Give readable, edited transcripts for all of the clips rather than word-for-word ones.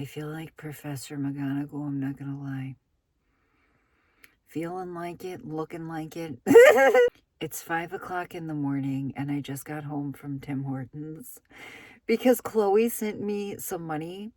I feel like Professor McGonagall, I'm not gonna lie. Feeling like it, looking like it. It's 5 o'clock in the morning and I just got home from Tim Hortons because Chloe sent me some money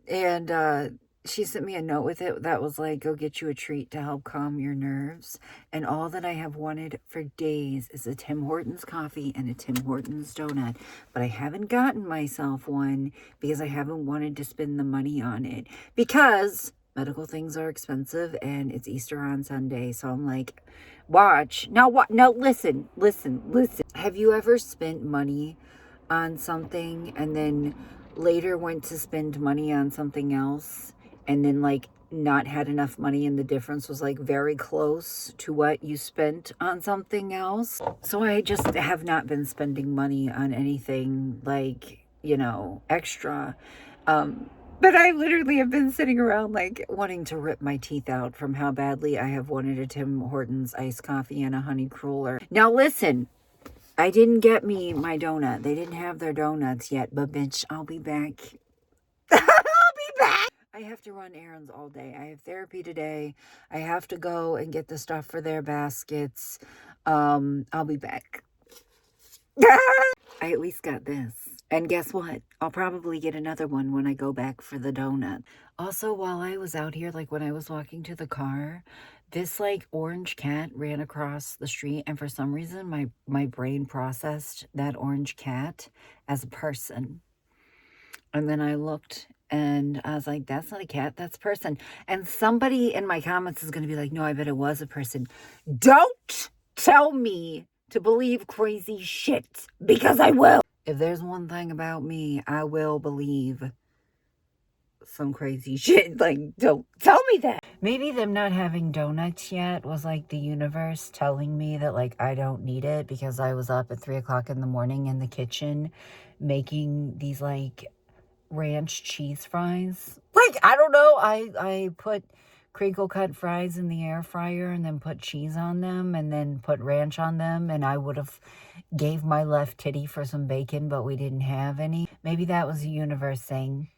and she sent me a note with it that was like, go get you a treat to help calm your nerves. And all that I have wanted for days is a Tim Hortons coffee and a Tim Hortons donut. But I haven't gotten myself one because I haven't wanted to spend the money on it. Because medical things are expensive and it's Easter on Sunday. So I'm like, watch. Now, what? No, listen. Have you ever spent money on something and then later went to spend money on something else and then like not had enough money and the difference was like very close to what you spent on something else? So I just have not been spending money on anything like, you know, extra. But I literally have been sitting around like wanting to rip my teeth out from how badly I have wanted a Tim Hortons iced coffee and a honey cruller. Now listen, I didn't get me my donut. They didn't have their donuts yet, but bitch, I'll be back. I'll be back. I have to run errands all day. I have therapy today. I have to go and get the stuff for their baskets. I'll be back. I at least got this. And guess what? I'll probably get another one when I go back for the donut. Also, while I was out here, like when I was walking to the car, this like orange cat ran across the street, and for some reason my brain processed that orange cat as a person. And then I looked and I was like, that's not a cat, that's a person. And somebody in my comments is going to be like, no, I bet it was a person. Don't tell me to believe crazy shit, because I will. If there's one thing about me, I will believe some crazy shit. Like, don't tell me that. Maybe them not having donuts yet was like the universe telling me that like I don't need it, because I was up at 3 o'clock in the morning in the kitchen making these like ranch cheese fries. Like, I don't know. I put crinkle cut fries in the air fryer and then put cheese on them and then put ranch on them, and I would have gave my left titty for some bacon, but we didn't have any. Maybe that was the universe saying,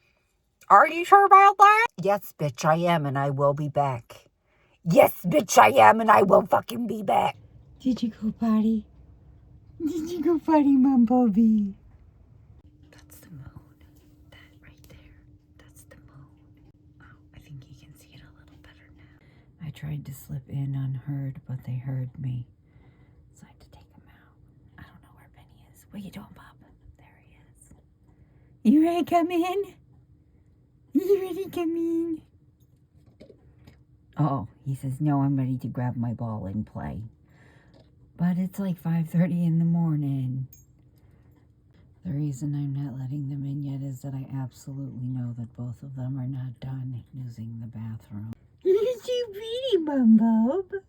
are you sure about that? Yes, bitch, I am, and I will be back. Yes, bitch, I am, and I will fucking be back. Did you go potty? Did you go potty, Mom Bobby? That's the moon. That right there. That's the moon. Oh, I think you can see it a little better now. I tried to slip in unheard, but they heard me. So I had to take them out. I don't know where Benny is. What are you doing, Bob? There he is. You ready to come in? You ready to come in? Oh, he says, no, I'm ready to grab my ball and play. But it's like 5:30 in the morning. The reason I'm not letting them in yet is that I absolutely know that both of them are not done using the bathroom. You're so pretty, Mom Bob.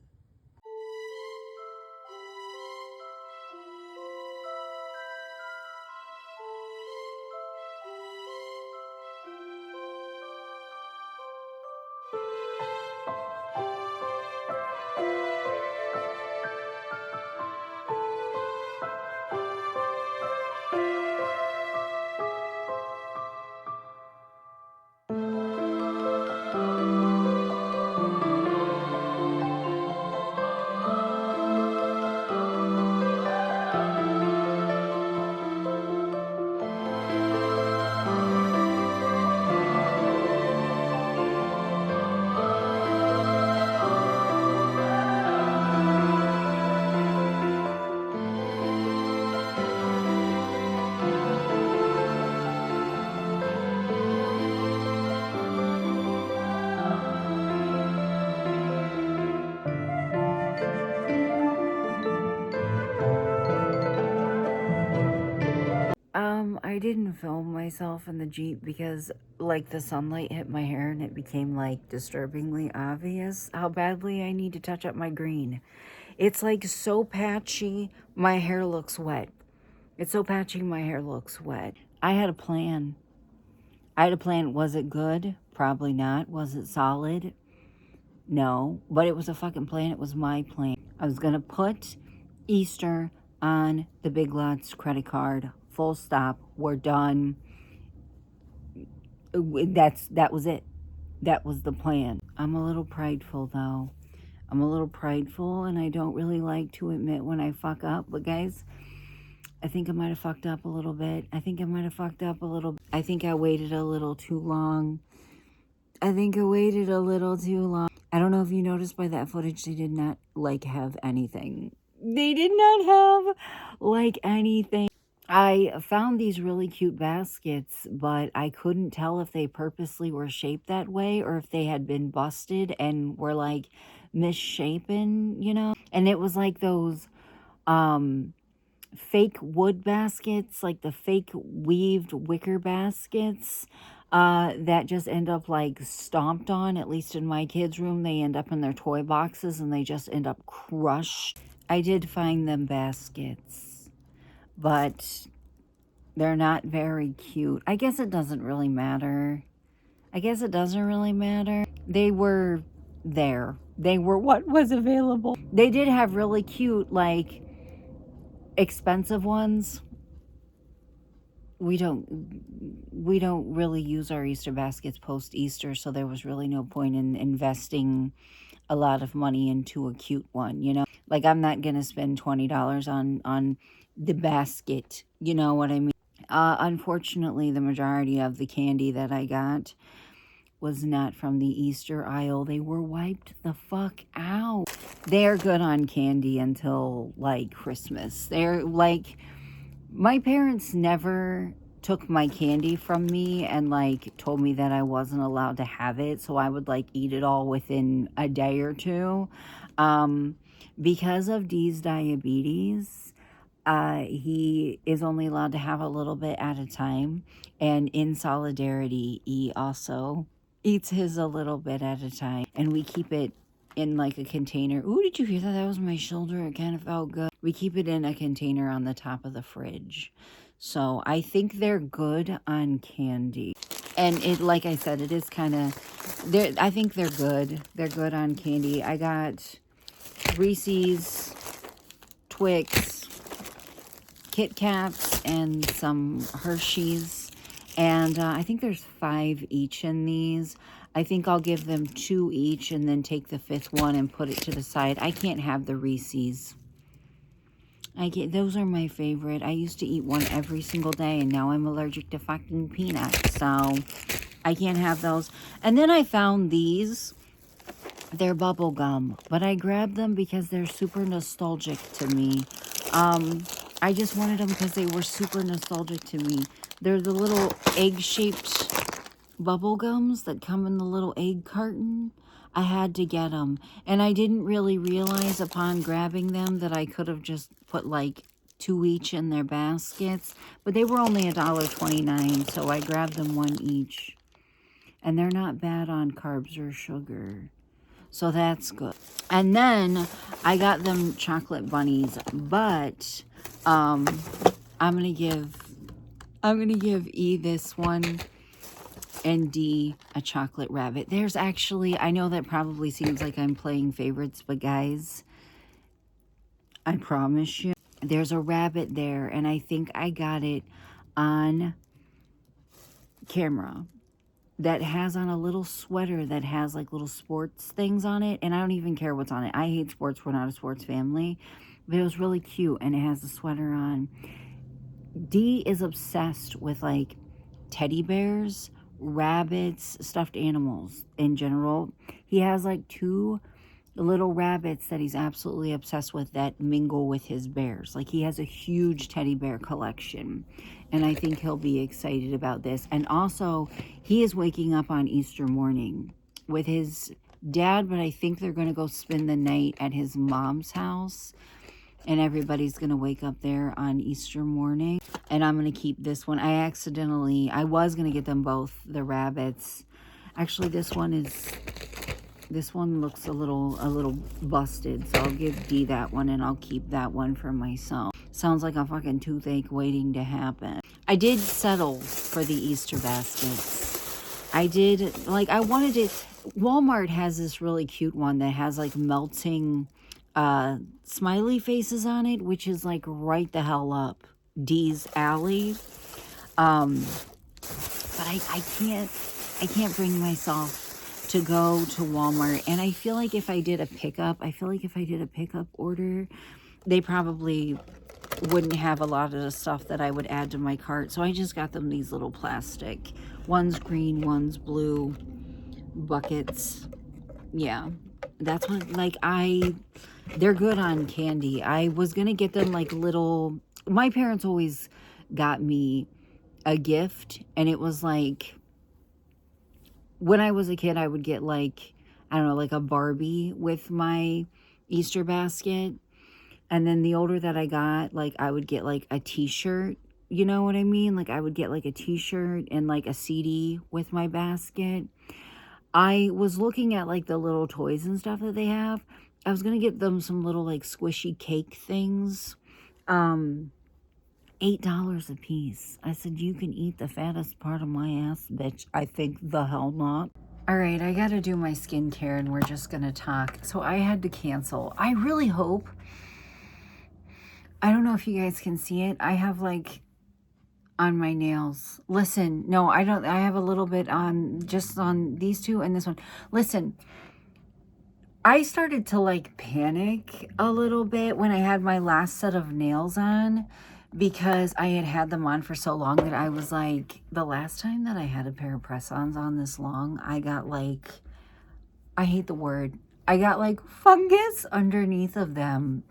I didn't film myself in the Jeep because like the sunlight hit my hair and it became like disturbingly obvious how badly I need to touch up my green. It's like so patchy, my hair looks wet. It's so patchy, my hair looks wet. I had a plan. Was it good? Probably not. Was it solid? No. But it was a fucking plan. It was my plan. I was going to put Easter on the Big Lots credit card. Full stop. We're done. That was it. That was the plan. I'm a little prideful though. I'm a little prideful and I don't really like to admit when I fuck up. But guys, I think I might have fucked up a little bit. I think I might have fucked up a little. I think I waited a little too long. I think I waited a little too long. I don't know if you noticed by that footage, they did not like have anything. They did not have like anything. I found these really cute baskets, but I couldn't tell if they purposely were shaped that way or if they had been busted and were like misshapen, you know? And it was like those fake wood baskets, like the fake weaved wicker baskets that just end up like stomped on. At least in my kids' room, they end up in their toy boxes and they just end up crushed. I did find them baskets, but they're not very cute. I guess it doesn't really matter. I guess it doesn't really matter. They were there. They were what was available. They did have really cute, like, expensive ones. We don't really use our Easter baskets post Easter, so there was really no point in investing a lot of money into a cute one, you know? Like, I'm not gonna spend $20 on the basket, you know what I mean? Unfortunately, the majority of the candy that I got was not from the Easter aisle. They were wiped the fuck out. They're good on candy until, like, Christmas. They're, like, my parents never took my candy from me and, like, told me that I wasn't allowed to have it, so I would, like, eat it all within a day or two. Because of Dee's diabetes, he is only allowed to have a little bit at a time, and in solidarity, he also eats his a little bit at a time, and we keep it in like a container. Ooh, did you hear that? That was my shoulder. It kind of felt good. We keep it in a container on the top of the fridge. So I think they're good on candy. And it, like I said, it is kind of, I think they're good. They're good on candy. I got Reese's, Twix, Kit Kats, and some Hershey's. And I think there's 5 each in these. I think I'll give them 2 each and then take the 5th one and put it to the side. I can't have the Reese's. Those are my favorite. I used to eat one every single day, and now I'm allergic to fucking peanuts. So I can't have those. And then I found these. They're bubble gum, but I grabbed them because they're super nostalgic to me. I just wanted them because they were super nostalgic to me. They're the little egg-shaped bubble gums that come in the little egg carton. I had to get them. And I didn't really realize upon grabbing them that I could have just put like 2 each in their baskets. But they were only $1.29, so I grabbed them 1 each. And they're not bad on carbs or sugar. So that's good. And then I got them chocolate bunnies, but I'm gonna give E this one and D a chocolate rabbit. There's actually, I know that probably seems like I'm playing favorites, but guys, I promise you, there's a rabbit there, and I think I got it on camera. That has on a little sweater that has like little sports things on it. And I don't even care what's on it. I hate sports. We're not a sports family. But it was really cute. And it has a sweater on. D is obsessed with like teddy bears, rabbits, stuffed animals in general. He has like 2 little rabbits that he's absolutely obsessed with that mingle with his bears. Like he has a huge teddy bear collection. And I think he'll be excited about this. And also, he is waking up on Easter morning with his dad, but I think they're going to go spend the night at his mom's house. And everybody's going to wake up there on Easter morning. And I'm going to keep this one. I was going to get them both, the rabbits. Actually, this one looks a little busted. So I'll give D that one and I'll keep that one for myself. Sounds like a fucking toothache waiting to happen. I did settle for the Easter baskets. I did, like, I wanted it. Walmart has this really cute one that has like melting smiley faces on it, which is like right the hell up Dee's alley. But I can't bring myself to go to Walmart. And I feel like if I did a pickup order, they probably wouldn't have a lot of the stuff that I would add to my cart. So I just got them these little plastic, one's green, one's blue buckets. Yeah, that's what, like, they're good on candy. I was gonna get them like little, my parents always got me a gift, and it was like, when I was a kid, I would get like, I don't know, like a Barbie with my Easter basket. And then the older that I got, like, I would get like a t-shirt, you know what I mean? Like, I would get like a t-shirt and like a CD with my basket. I was looking at like the little toys and stuff that they have. I was gonna get them some little like squishy cake things. $8 a piece. I said, you can eat the fattest part of my ass, bitch. I think the hell not. All right, I gotta do my skincare and we're just gonna talk. So I had to cancel. I really hope, I don't know if you guys can see it. I have like on my nails. Listen, no, I don't. I have a little bit on just on these two and this one. Listen, I started to like panic a little bit when I had my last set of nails on, because I had them on for so long that I was like, the last time that I had a pair of press-ons on this long, I got like, I hate the word, I got like fungus underneath of them,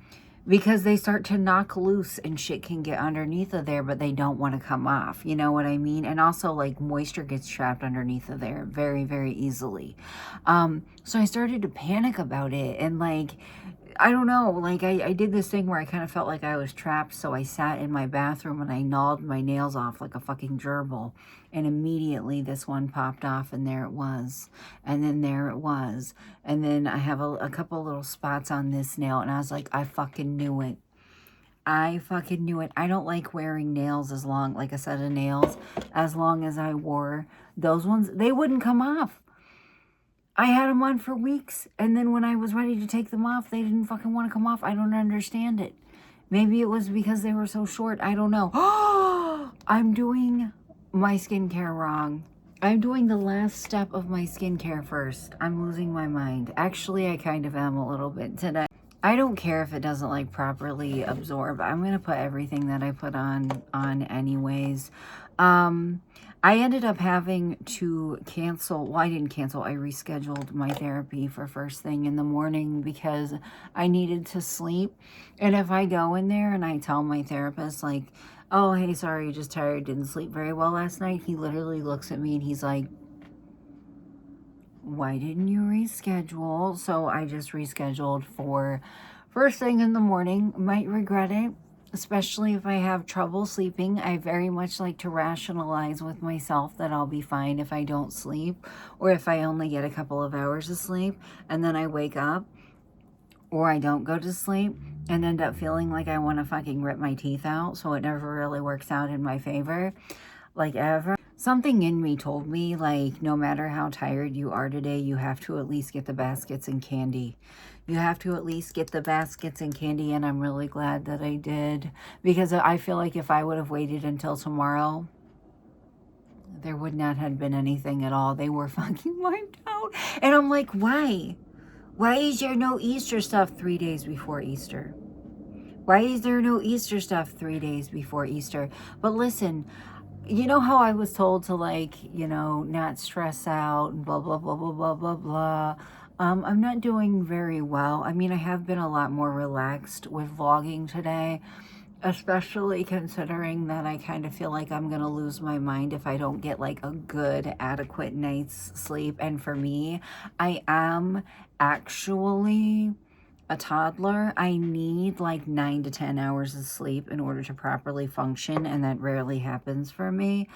because they start to knock loose and shit can get underneath of there, but they don't want to come off. You know what I mean? And also like moisture gets trapped underneath of there very, very easily. So I started to panic about it, and like, I don't know, like I did this thing where I kind of felt like I was trapped. So I sat in my bathroom and I gnawed my nails off like a fucking gerbil. And immediately this one popped off, and there it was. And then there it was. And then I have a couple little spots on this nail, and I was like, I fucking knew it. I fucking knew it. I don't like wearing nails as long, like a set of nails, as long as I wore those ones. They wouldn't come off. I had them on for weeks, and then when I was ready to take them off, they didn't fucking want to come off. I don't understand it. Maybe it was because they were so short. I don't know. I'm doing my skincare wrong. I'm doing the last step of my skincare first. I'm losing my mind. Actually, I kind of am a little bit today. I don't care if it doesn't like properly absorb. I'm going to put everything that I put on anyways. I ended up having to cancel. Well, I didn't cancel. I rescheduled my therapy for first thing in the morning because I needed to sleep. And if I go in there and I tell my therapist like, oh, hey, sorry, just tired, didn't sleep very well last night, he literally looks at me and he's like, why didn't you reschedule? So I just rescheduled for first thing in the morning. Might regret it, especially if I have trouble sleeping. I very much like to rationalize with myself that I'll be fine if I don't sleep, or if I only get a couple of hours of sleep and then I wake up, or I don't go to sleep and end up feeling like I want to fucking rip my teeth out. So it never really works out in my favor, like ever. Something in me told me, like, no matter how tired you are today, you have to at least get the baskets and candy. You have to at least get the baskets and candy, and I'm really glad that I did. Because I feel like if I would have waited until tomorrow, there would not have been anything at all. They were fucking wiped out. And I'm like, why? Why is there no Easter stuff 3 days before Easter? Why is there no Easter stuff 3 days before Easter? But listen, you know how I was told to, like, you know, not stress out and blah, blah, blah, blah, blah, blah, blah. I'm not doing very well. I mean, I have been a lot more relaxed with vlogging today, especially considering that I kind of feel like I'm going to lose my mind if I don't get, like, a good, adequate night's sleep. And for me, I am actually a toddler. I need like 9 to 10 hours of sleep in order to properly function, and that rarely happens for me.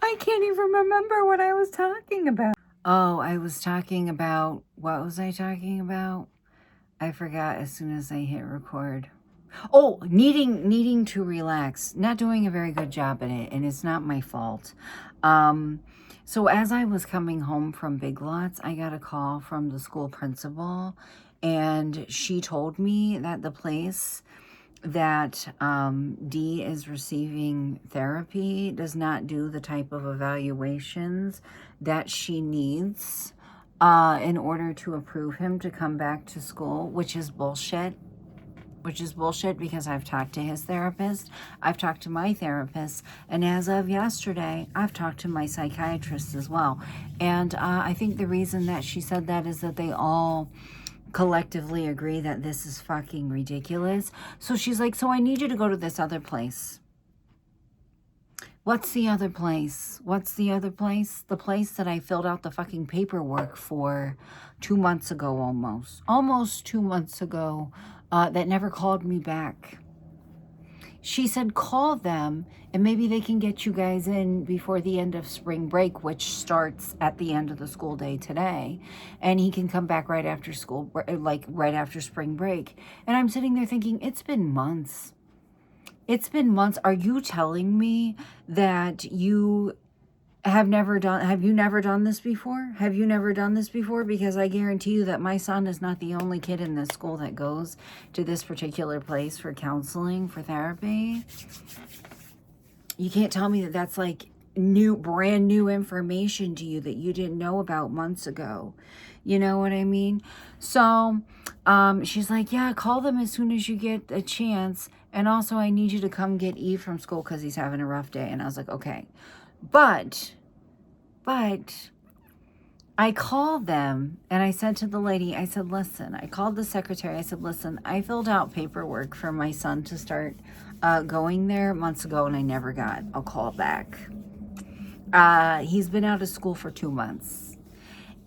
I can't even remember what I was talking about. Oh, I was talking about, what was I talking about? I forgot as soon as I hit record. Oh, needing to relax. Not doing a very good job at it, and it's not my fault. So as I was coming home from Big Lots, I got a call from the school principal, and she told me that the place that D is receiving therapy, does not do the type of evaluations that she needs in order to approve him to come back to school, which is bullshit. Which is bullshit because I've talked to his therapist, I've talked to my therapist, and as of yesterday, I've talked to my psychiatrist as well. And I think the reason that she said that is that they all collectively agree that this is fucking ridiculous. So she's like, so I need you to go to this other place. What's the other place? What's the other place? The place that I filled out the fucking paperwork for 2 months ago almost. Almost 2 months ago. That never called me back. She said, call them and maybe they can get you guys in before the end of spring break, which starts at the end of the school day today. And he can come back right after school, like right after spring break. And I'm sitting there thinking, it's been months. It's been months. Are you telling me that you have you never done this before? Have you never done this before? Because I guarantee you that my son is not the only kid in this school that goes to this particular place for counseling, for therapy. You can't tell me that that's like brand new information to you that you didn't know about months ago. You know what I mean? So she's like, yeah, call them as soon as you get a chance. And also I need you to come get Eve from school because he's having a rough day. And I was like, okay. But I called them and I said to the lady, I said, listen, I called the secretary. I said, listen, I filled out paperwork for my son to start going there months ago and I never got a call back. He's been out of school for 2 months.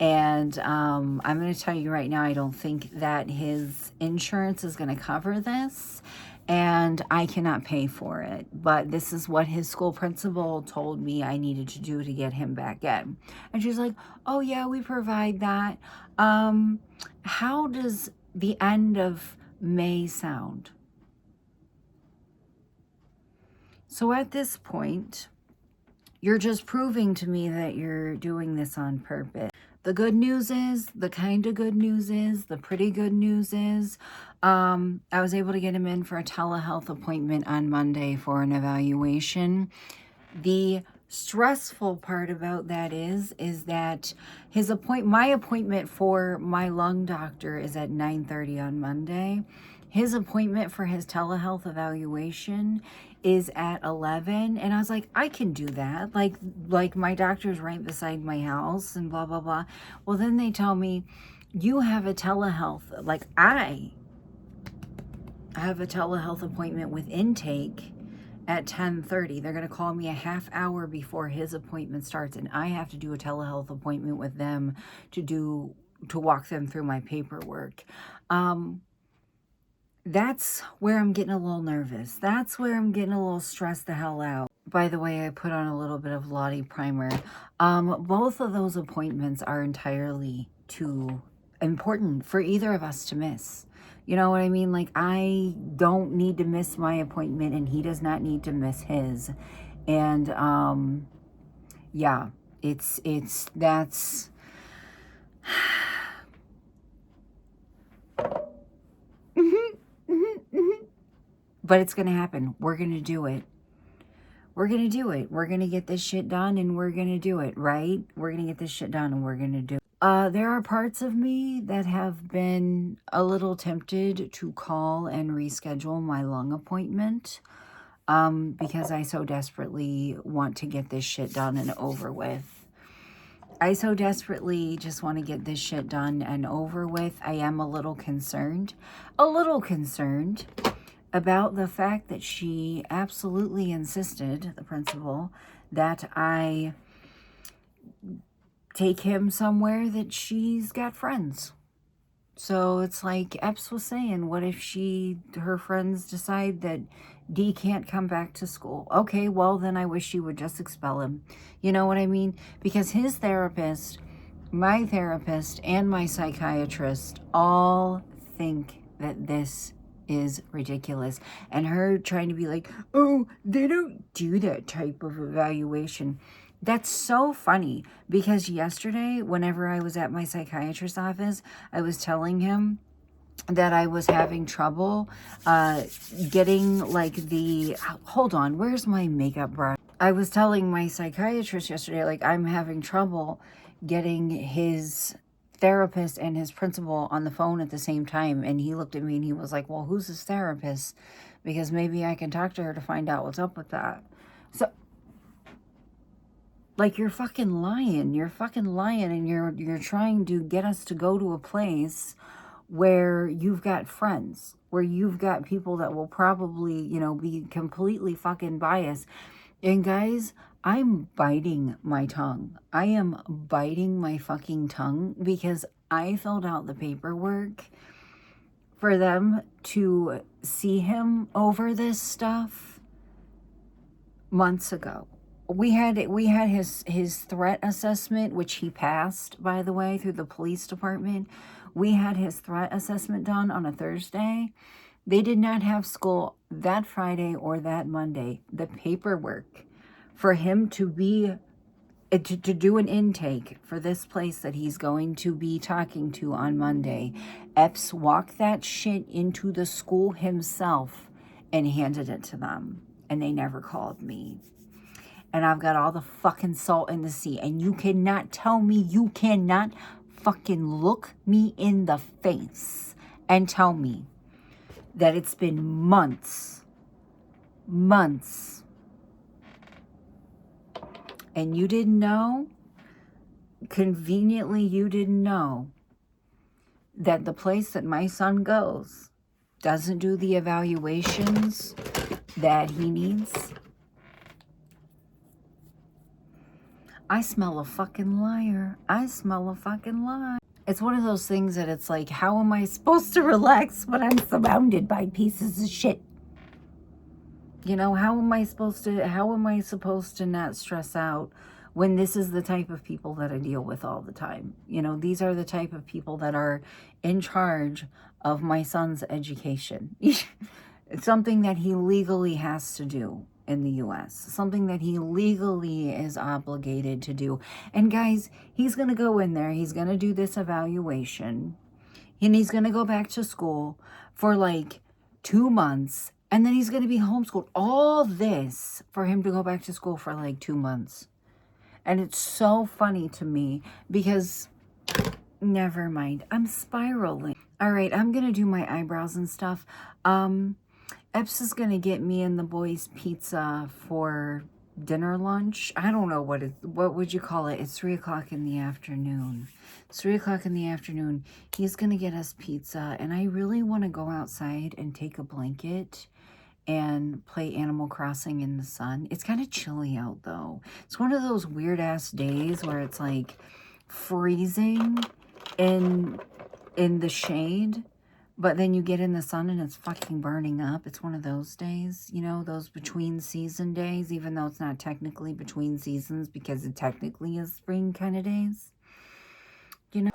And I'm going to tell you right now, I don't think that his insurance is going to cover this. And I cannot pay for it. But this is what his school principal told me I needed to do to get him back in. And she's like, oh yeah, we provide that. How does the end of May sound? So at this point, you're just proving to me that you're doing this on purpose. The good news is, the kind of good news is, the pretty good news is, I was able to get him in for a telehealth appointment on Monday for an evaluation. The stressful part about that is that my appointment for my lung doctor is at 9:30 on Monday. His appointment for his telehealth evaluation is at 11. And I was like, I can do that. Like my doctor's right beside my house and blah, blah, blah. Well, then they tell me you have a telehealth, like I have a telehealth appointment with intake at 10:30. They're going to call me a half hour before his appointment starts. And I have to do a telehealth appointment with them to walk them through my paperwork. That's where I'm getting a little nervous. That's where I'm getting a little stressed the hell out. By the way, I put on a little bit of Lottie primer. Both of those appointments are entirely too important for either of us to miss. You know what I mean? Like, I don't need to miss my appointment and he does not need to miss his. And, yeah, that's... But it's going to happen. We're going to do it. We're going to do it. We're going to get this shit done and we're going to do it, right? We're going to get this shit done and we're going to do it. There are parts of me that have been a little tempted to call and reschedule my lung appointment because I so desperately want to get this shit done and over with. I so desperately just want to get this shit done and over with. I am a little concerned about the fact that she absolutely insisted, the principal, that I take him somewhere that she's got friends. So it's like Epps was saying, what if her friends decide that D can't come back to school? Okay, well, then I wish she would just expel him. You know what I mean? Because his therapist, my therapist, and my psychiatrist all think that this is ridiculous. And her trying to be like, oh, they don't do that type of evaluation. That's so funny because yesterday, whenever I was at my psychiatrist's office, I was telling him that I was having trouble getting like the, hold on, where's my makeup brush? I was telling my psychiatrist yesterday, like, I'm having trouble getting his therapist and his principal on the phone at the same time. And he looked at me and he was like, well, who's his therapist? Because maybe I can talk to her to find out what's up with that. So, like, you're fucking lying. You're fucking lying, and you're trying to get us to go to a place where you've got friends, where you've got people that will probably, you know, be completely fucking biased. And guys, I'm biting my tongue. I am biting my fucking tongue because I filled out the paperwork for them to see him over this stuff months ago. We had his threat assessment, which he passed, by the way, through the police department. We had his threat assessment done on a Thursday. They did not have school that Friday or that Monday. The paperwork for him to be to do an intake for this place that he's going to be talking to on Monday, Epps walked that shit into the school himself and handed it to them, and they never called me. And I've got all the fucking salt in the sea. And you cannot tell me, you cannot fucking look me in the face and tell me that it's been months, and you didn't know, conveniently you didn't know, that the place that my son goes doesn't do the evaluations that he needs. I smell a fucking liar. I smell a fucking lie. It's one of those things that it's like, how am I supposed to relax when I'm surrounded by pieces of shit? You know, how am I supposed to not stress out when this is the type of people that I deal with all the time? You know, these are the type of people that are in charge of my son's education. It's something that he legally has to do in the US, something that he legally is obligated to do. And guys, he's going to go in there, he's going to do this evaluation, and he's going to go back to school for like 2 months, and then he's going to be homeschooled. All this for him to go back to school for like 2 months. And it's so funny to me because, never mind, I'm spiraling. All right, I'm going to do my eyebrows and stuff. Epps is going to get me and the boys pizza for dinner lunch. I don't know what would you call it? It's 3 o'clock in the afternoon. It's 3 o'clock in the afternoon. He's going to get us pizza, and I really want to go outside and take a blanket and play Animal Crossing in the sun. It's kind of chilly out, though. It's one of those weird-ass days where it's, like, freezing in the shade, but then you get in the sun and it's fucking burning up. It's one of those days, you know, those between season days, even though it's not technically between seasons because it technically is spring kind of days. You know?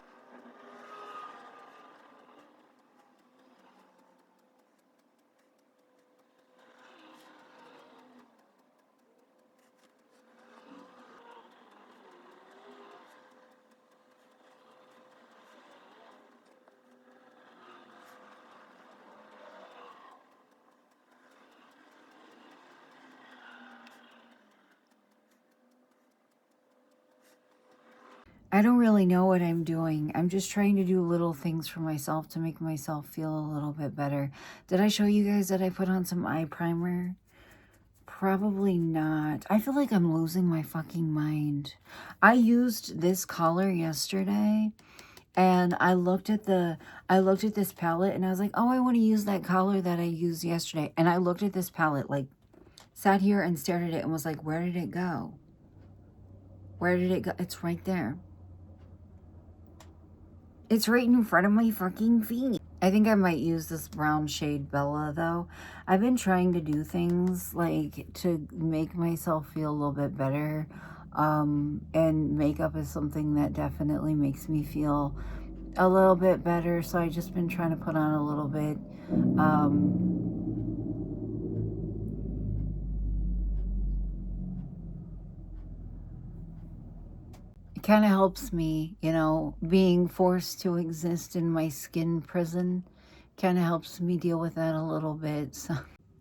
I don't really know what I'm doing. I'm just trying to do little things for myself to make myself feel a little bit better. Did I show you guys that I put on some eye primer? Probably not. I feel like I'm losing my fucking mind. I used this color yesterday, and I looked at this palette, and I was like, oh, I want to use that color that I used yesterday. And I looked at this palette, like, sat here and stared at it and was like, where did it go? Where did it go? It's right there. It's right in front of my fucking feet. I think I might use this brown shade Bella, though. I've been trying to do things, like, to make myself feel a little bit better. And makeup is something that definitely makes me feel a little bit better. So I've just been trying to put on a little bit. It kind of helps me, you know, being forced to exist in my skin prison. kind of helps me deal with that a little bit. So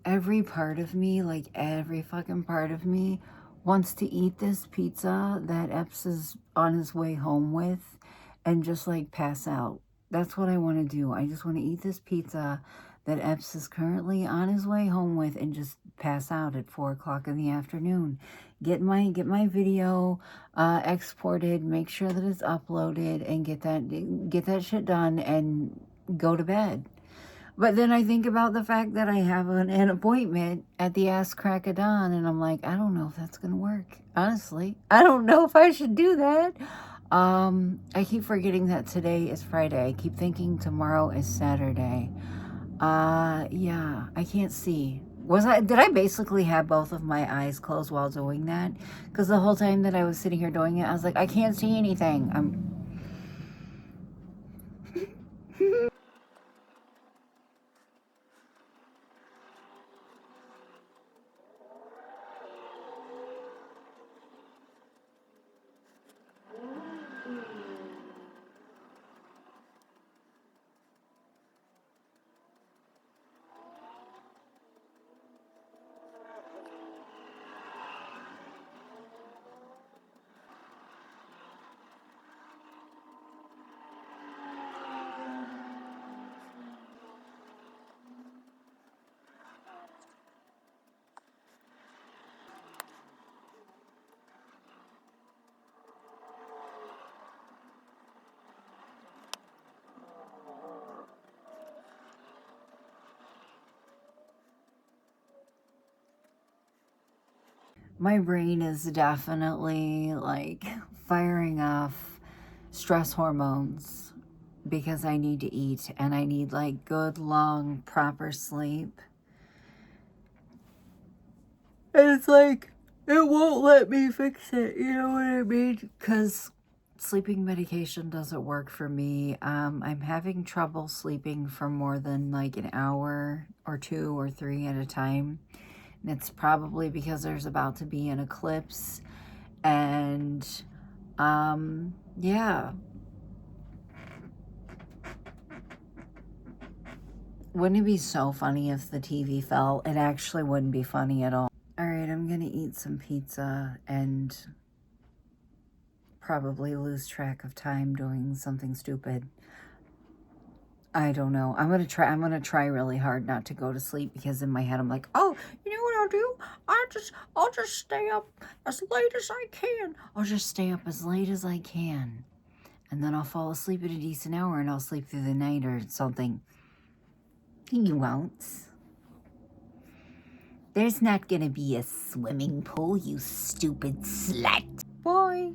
every part of me, like every fucking part of me, wants to eat this pizza that Epps is on his way home with and just like pass out. That's what I want to do. I just want to eat this pizza that Epps is currently on his way home with and just pass out at 4 o'clock in the afternoon. Get my video exported, make sure that it's uploaded, and get that shit done and go to bed. But then I think about the fact that I have an appointment at the ass crack of dawn, and I'm like, I don't know if that's going to work. Honestly, I don't know if I should do that. I keep forgetting that today is Friday. I keep thinking tomorrow is Saturday. Yeah, I can't see. Did I basically have both of my eyes closed while doing that? Because the whole time that I was sitting here doing it, I was like, I can't see anything. My brain is definitely like firing off stress hormones because I need to eat and I need like good, long, proper sleep. And it's like, it won't let me fix it, you know what I mean? Because sleeping medication doesn't work for me. I'm having trouble sleeping for more than like an hour or 2 or 3 at a time. And it's probably because there's about to be an eclipse. And, yeah. Wouldn't it be so funny if the TV fell? It actually wouldn't be funny at all. All right, I'm going to eat some pizza and probably lose track of time doing something stupid. I don't know. I'm going to try really hard not to go to sleep because in my head I'm like, "Oh, you know what I'll do? I'll just stay up as late as I can. I'll just stay up as late as I can. And then I'll fall asleep at a decent hour and I'll sleep through the night or something." You won't. There's not going to be a swimming pool, you stupid slut. Bye.